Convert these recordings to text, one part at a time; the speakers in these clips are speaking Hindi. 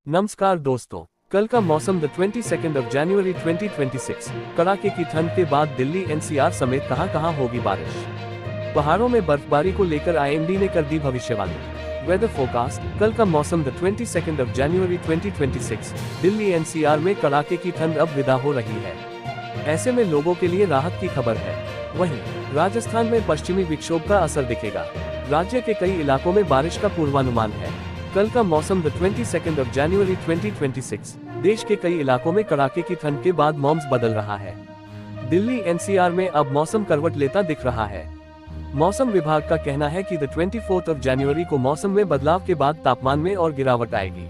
नमस्कार दोस्तों, कल का मौसम द 22 जनवरी 2026। कड़ाके की ठंड के बाद दिल्ली एनसीआर समेत कहां होगी बारिश। पहाड़ों में बर्फबारी को लेकर आईएमडी ने कर दी भविष्यवाणी। Weather forecast. कल का मौसम द 22 जनवरी 2026। दिल्ली एनसीआर में कड़ाके की ठंड अब विदा हो रही है। ऐसे में लोगों के लिए राहत की खबर है। वहीं राजस्थान में पश्चिमी विक्षोभ का असर दिखेगा। राज्य के कई इलाकों में बारिश का पूर्वानुमान है। कल का मौसम द 22 जनवरी 2026। देश के कई इलाकों में कड़ाके की ठंड के बाद मौसम बदल रहा है। दिल्ली एनसीआर में अब मौसम करवट लेता दिख रहा है। मौसम विभाग का कहना है कि 24 जनवरी को मौसम में बदलाव के बाद तापमान में और गिरावट आएगी।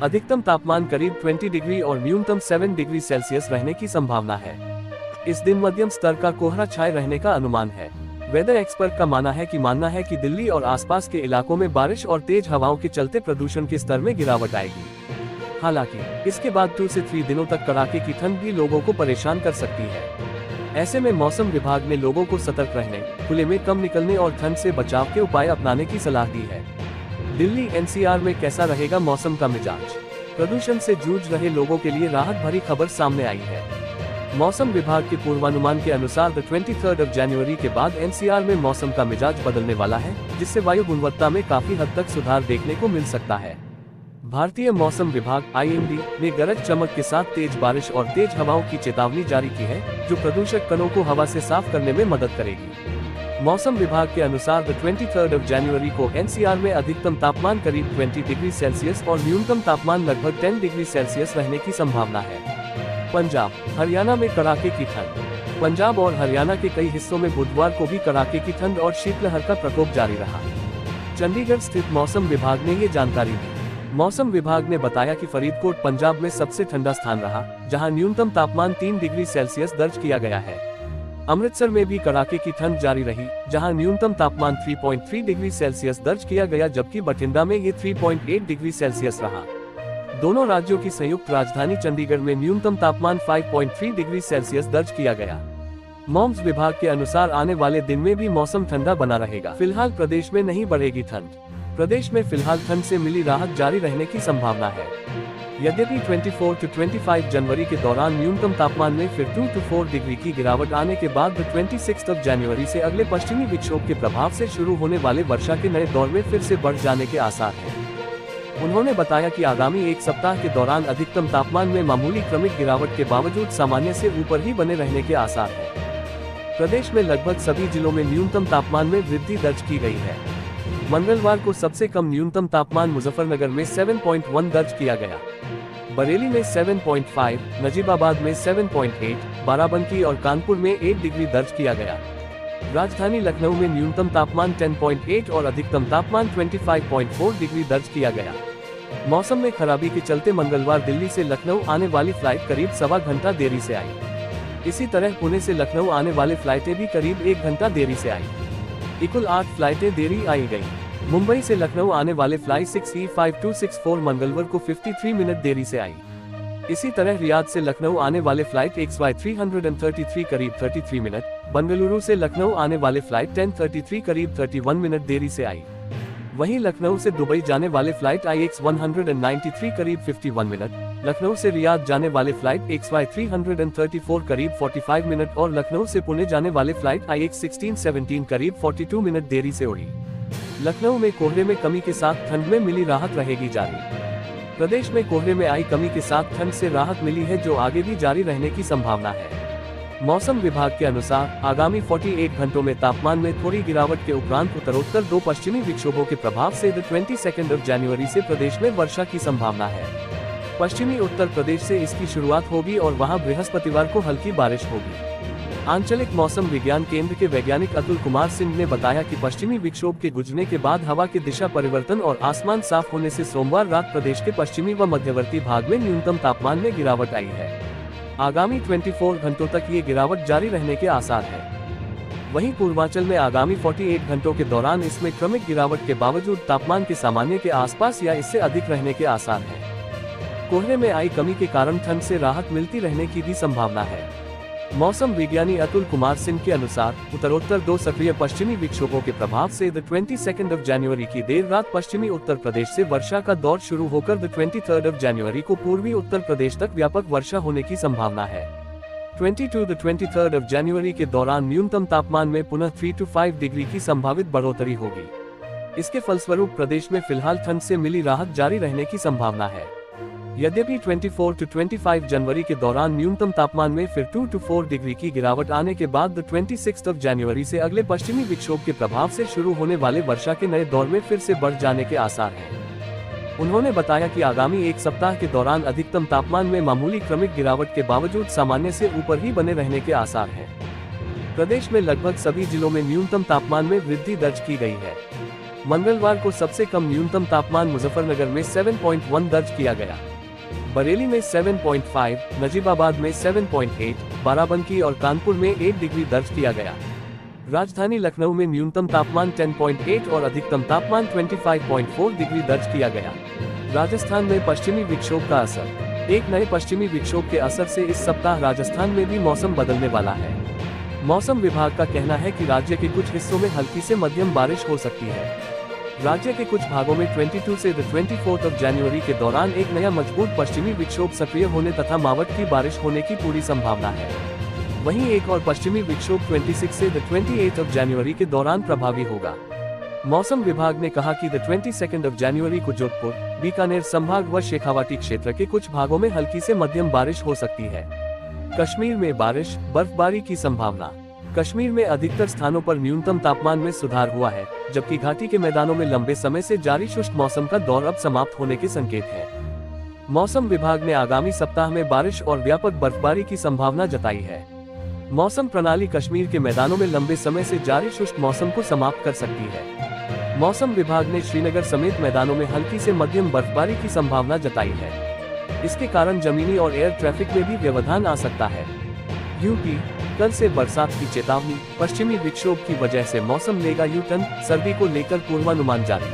अधिकतम तापमान करीब 20 डिग्री और न्यूनतम 7 डिग्री सेल्सियस रहने की संभावना है। इस दिन मध्यम स्तर का कोहरा छाए रहने का अनुमान है। वेदर एक्सपर्ट का मानना है कि दिल्ली और आसपास के इलाकों में बारिश और तेज हवाओं के चलते प्रदूषण के स्तर में गिरावट आएगी। हालांकि इसके बाद 2 से 3 दिनों तक कड़ाके की ठंड भी लोगों को परेशान कर सकती है। ऐसे में मौसम विभाग ने लोगों को सतर्क रहने, खुले में कम निकलने और ठंड से बचाव के उपाय अपनाने की सलाह दी है। दिल्ली एनसीआर में कैसा रहेगा मौसम का मिजाज। प्रदूषण से जूझ रहे लोगों के लिए राहत भरी खबर सामने आई है। मौसम विभाग के पूर्वानुमान के अनुसार 23 जनवरी के बाद एनसीआर में मौसम का मिजाज बदलने वाला है, जिससे वायु गुणवत्ता में काफी हद तक सुधार देखने को मिल सकता है। भारतीय मौसम विभाग आईएमडी ने गरज चमक के साथ तेज बारिश और तेज हवाओं की चेतावनी जारी की है, जो प्रदूषक कणों को हवा से साफ करने में मदद करेगी। मौसम विभाग के अनुसार 23 जनवरी को एनसीआर में अधिकतम तापमान करीब 20 डिग्री सेल्सियस और न्यूनतम तापमान लगभग 10 डिग्री सेल्सियस रहने की संभावना है। पंजाब, हरियाणा में कड़ाके की ठंड। पंजाब और हरियाणा के कई हिस्सों में बुधवार को भी कड़ाके की ठंड और शीतलहर का प्रकोप जारी रहा। चंडीगढ़ स्थित मौसम विभाग ने ये जानकारी दी। मौसम विभाग ने बताया कि फरीदकोट पंजाब में सबसे ठंडा स्थान रहा, जहां न्यूनतम तापमान 3 डिग्री सेल्सियस दर्ज किया गया है। अमृतसर में भी कड़ाके की ठंड जारी रही, जहां न्यूनतम तापमान 3.3 डिग्री सेल्सियस दर्ज किया गया, जबकि बठिंडा में ये 3.8 डिग्री सेल्सियस रहा। दोनों राज्यों की संयुक्त राजधानी चंडीगढ़ में न्यूनतम तापमान 5.3 डिग्री सेल्सियस दर्ज किया गया। मौसम विभाग के अनुसार आने वाले दिन में भी मौसम ठंडा बना रहेगा। फिलहाल प्रदेश में नहीं बढ़ेगी ठंड। प्रदेश में फिलहाल ठंड से मिली राहत जारी रहने की संभावना है। यद्यपि 24 से 25 जनवरी के दौरान न्यूनतम तापमान में फिर 2 से 4 डिग्री की गिरावट आने के बाद 26 जनवरी से अगले पश्चिमी विक्षोभ के प्रभाव से शुरू होने वाले वर्षा के नए दौर में फिर से बढ़ जाने के आसार हैं। उन्होंने बताया कि आगामी एक सप्ताह के दौरान अधिकतम तापमान में मामूली क्रमिक गिरावट के बावजूद सामान्य से ऊपर ही बने रहने के आसार हैं। प्रदेश में लगभग सभी जिलों में न्यूनतम तापमान में वृद्धि दर्ज की गई है। मंगलवार को सबसे कम न्यूनतम तापमान मुजफ्फरनगर में 7.1 दर्ज किया गया। बरेली में 7.5, नजीबाबाद में 7.8, बाराबंकी और कानपुर में 1 डिग्री दर्ज किया गया। राजधानी लखनऊ में न्यूनतम तापमान 10.8 और अधिकतम तापमान 25.4 डिग्री दर्ज किया गया। मौसम में खराबी के चलते मंगलवार दिल्ली से लखनऊ आने वाली फ्लाइट करीब सवा घंटा देरी से आई। इसी तरह पुणे से लखनऊ आने वाली फ्लाइटें भी करीब 1 घंटा देरी से आई। कुल 8 फ्लाइटें देरी आई गयी। मुंबई से लखनऊ आने वाले फ्लाइट 6E5264 मंगलवार को 53 मिनट देरी से आई। इसी तरह रियाद से लखनऊ आने वाले फ्लाइट XY333 करीब 33 मिनट, बेंगलुरु से लखनऊ आने वाले फ्लाइट 1033 करीब 31 मिनट देरी से आई। वहीं लखनऊ से दुबई जाने वाले फ्लाइट IX193 करीब 51 मिनट, लखनऊ से रियाद जाने वाले फ्लाइट XY334 करीब 45 मिनट और लखनऊ से पुणे जाने वाले फ्लाइट IX1617 करीब 42 मिनट देरी से उड़ी। लखनऊ में कोहरे में कमी के साथ ठंड में मिली राहत रहेगी जारी। प्रदेश में कोहरे में आई कमी के साथ ठंड से राहत मिली है, जो आगे भी जारी रहने की संभावना है। मौसम विभाग के अनुसार आगामी 48 घंटों में तापमान में थोड़ी गिरावट के उपरांत उत्तरोत्तर 2 पश्चिमी विक्षोभों के प्रभाव से 22 जनवरी से प्रदेश में वर्षा की संभावना है। पश्चिमी उत्तर प्रदेश से इसकी शुरुआत होगी और वहां बृहस्पतिवार को हल्की बारिश होगी। आंचलिक मौसम विज्ञान केंद्र के वैज्ञानिक अतुल कुमार सिंह ने बताया कि पश्चिमी विक्षोभ के गुजरने के बाद हवा के दिशा परिवर्तन और आसमान साफ होने से सोमवार रात प्रदेश के पश्चिमी व मध्यवर्ती भाग में न्यूनतम तापमान में गिरावट आई है। आगामी 24 घंटों तक ये गिरावट जारी रहने के आसार है। वहीं पूर्वांचल में आगामी 48 घंटों के दौरान इसमें क्रमिक गिरावट के बावजूद तापमान के सामान्य के आसपास या इससे अधिक रहने के आसार हैं। कोहरे में आई कमी के कारण ठंड से राहत मिलती रहने की भी संभावना है। मौसम विज्ञानी अतुल कुमार सिंह के अनुसार उत्तरोत्तर 2 सक्रिय पश्चिमी विक्षोभों के प्रभाव से 22 जनवरी की देर रात पश्चिमी उत्तर प्रदेश से वर्षा का दौर शुरू होकर 23 जनवरी को पूर्वी उत्तर प्रदेश तक व्यापक वर्षा होने की संभावना है। 23 जनवरी के दौरान न्यूनतम तापमान में पुनः 3 to 5 डिग्री की संभावित बढ़ोतरी होगी। इसके फलस्वरूप प्रदेश में फिलहाल ठंड से मिली राहत जारी रहने की संभावना है। यद्यपि 24 to 25 जनवरी के दौरान न्यूनतम तापमान में फिर 2 to 4 डिग्री की गिरावट आने के बाद 26 जनवरी से अगले पश्चिमी विक्षोभ के प्रभाव से शुरू होने वाले वर्षा के नए दौर में फिर से बढ़ जाने के आसार हैं। उन्होंने बताया कि आगामी एक सप्ताह के दौरान अधिकतम तापमान में मामूली क्रमिक गिरावट के बावजूद सामान्य से ऊपर ही बने रहने के आसार हैं। प्रदेश में लगभग सभी जिलों में न्यूनतम तापमान में वृद्धि दर्ज की गई है। मंगलवार को सबसे कम न्यूनतम तापमान मुजफ्फरनगर में 7.1 दर्ज किया गया, बरेली में 7.5, नजीबाबाद में 7.8, बाराबंकी और कानपुर में 1 डिग्री दर्ज किया गया। राजधानी लखनऊ में न्यूनतम तापमान 10.8 और अधिकतम तापमान 25.4 डिग्री दर्ज किया गया। राजस्थान में पश्चिमी विक्षोभ का असर। एक नए पश्चिमी विक्षोभ के असर से इस सप्ताह राजस्थान में भी मौसम बदलने वाला है। मौसम विभाग का कहना है कि राज्य के कुछ हिस्सों में हल्की से मध्यम बारिश हो सकती है। राज्य के कुछ भागों में 22 से 24 जनवरी के दौरान एक नया मजबूत पश्चिमी विक्षोभ सक्रिय होने तथा मावठ की बारिश होने की पूरी संभावना है। वहीं एक और पश्चिमी विक्षोभ 26 से 28 जनवरी के दौरान प्रभावी होगा। मौसम विभाग ने कहा कि 22 जनवरी को जोधपुर, बीकानेर संभाग व शेखावाटी क्षेत्र के कुछ भागों में हल्की से मध्यम बारिश हो सकती है। कश्मीर में बारिश, बर्फबारी की संभावना। कश्मीर में अधिकतर स्थानों पर न्यूनतम तापमान में सुधार हुआ है, जबकि घाटी के मैदानों में लंबे समय से जारी शुष्क मौसम का दौर अब समाप्त होने के संकेत हैं। मौसम विभाग ने आगामी सप्ताह में बारिश और व्यापक बर्फबारी की संभावना जताई है। मौसम प्रणाली कश्मीर के मैदानों में लंबे समय से जारी शुष्क मौसम को समाप्त कर सकती है। मौसम विभाग ने श्रीनगर समेत मैदानों में हल्की से मध्यम बर्फबारी की संभावना जताई है। इसके कारण जमीनी और एयर ट्रैफिक में भी व्यवधान आ सकता है। यूपी, कल से बरसात की चेतावनी। पश्चिमी विक्षोभ की वजह से मौसम लेगा यू टर्न, सर्दी को लेकर पूर्वानुमान जारी।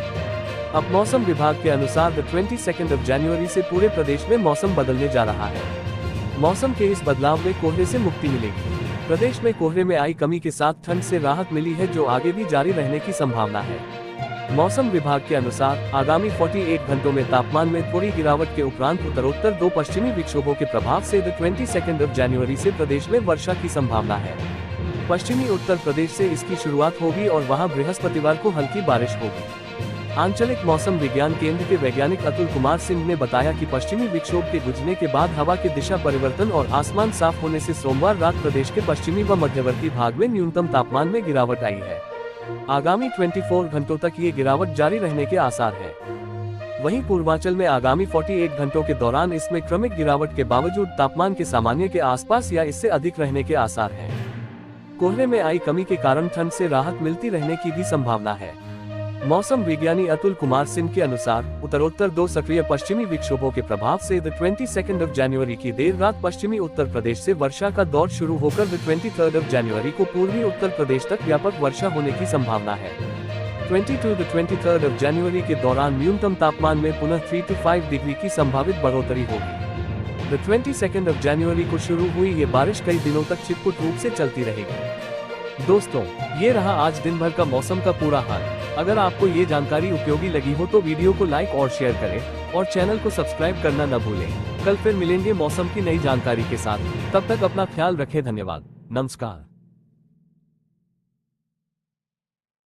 अब मौसम विभाग के अनुसार 22 जनवरी से पूरे प्रदेश में मौसम बदलने जा रहा है। मौसम के इस बदलाव में कोहरे से मुक्ति मिलेगी। प्रदेश में कोहरे में आई कमी के साथ ठंड से राहत मिली है, जो आगे भी जारी रहने की संभावना है। मौसम विभाग के अनुसार आगामी 48 घंटों में तापमान में थोड़ी गिरावट के उपरांत उत्तरोत्तर 2 पश्चिमी विक्षोभों के प्रभाव से 22 जनवरी से प्रदेश में वर्षा की संभावना है। पश्चिमी उत्तर प्रदेश से इसकी शुरुआत होगी और वहां बृहस्पतिवार को हल्की बारिश होगी। आंचलिक मौसम विज्ञान केंद्र के वैज्ञानिक अतुल कुमार सिंह ने बताया कि पश्चिमी विक्षोभ के गुजरने के बाद हवा के दिशा परिवर्तन और आसमान साफ होने से सोमवार रात प्रदेश के पश्चिमी व मध्यवर्ती भाग में न्यूनतम तापमान में गिरावट आई है। आगामी 24 घंटों तक ये गिरावट जारी रहने के आसार हैं। वहीं पूर्वांचल में आगामी 48 घंटों के दौरान इसमें क्रमिक गिरावट के बावजूद तापमान के सामान्य के आसपास या इससे अधिक रहने के आसार हैं। कोहरे में आई कमी के कारण ठंड से राहत मिलती रहने की भी संभावना है। मौसम विज्ञानी अतुल कुमार सिंह के अनुसार उत्तरोत्तर 2 सक्रिय पश्चिमी विक्षोभों के प्रभाव से 22 जनवरी की देर रात पश्चिमी उत्तर प्रदेश से वर्षा का दौर शुरू होकर 23 जनवरी को पूर्वी उत्तर प्रदेश तक व्यापक वर्षा होने की संभावना है। 23 जनवरी के दौरान न्यूनतम तापमान में पुनः 3 to 5 डिग्री की संभावित बढ़ोतरी होगी। 22 जनवरी को शुरू हुई ये बारिश कई दिनों तक छिटपुट रूप से चलती रहेगी। दोस्तों, ये रहा आज दिन भर का मौसम का पूरा हाल। अगर आपको ये जानकारी उपयोगी लगी हो तो वीडियो को लाइक और शेयर करें और चैनल को सब्सक्राइब करना न भूलें। कल फिर मिलेंगे मौसम की नई जानकारी के साथ। तब तक अपना ख्याल रखें। धन्यवाद। नमस्कार।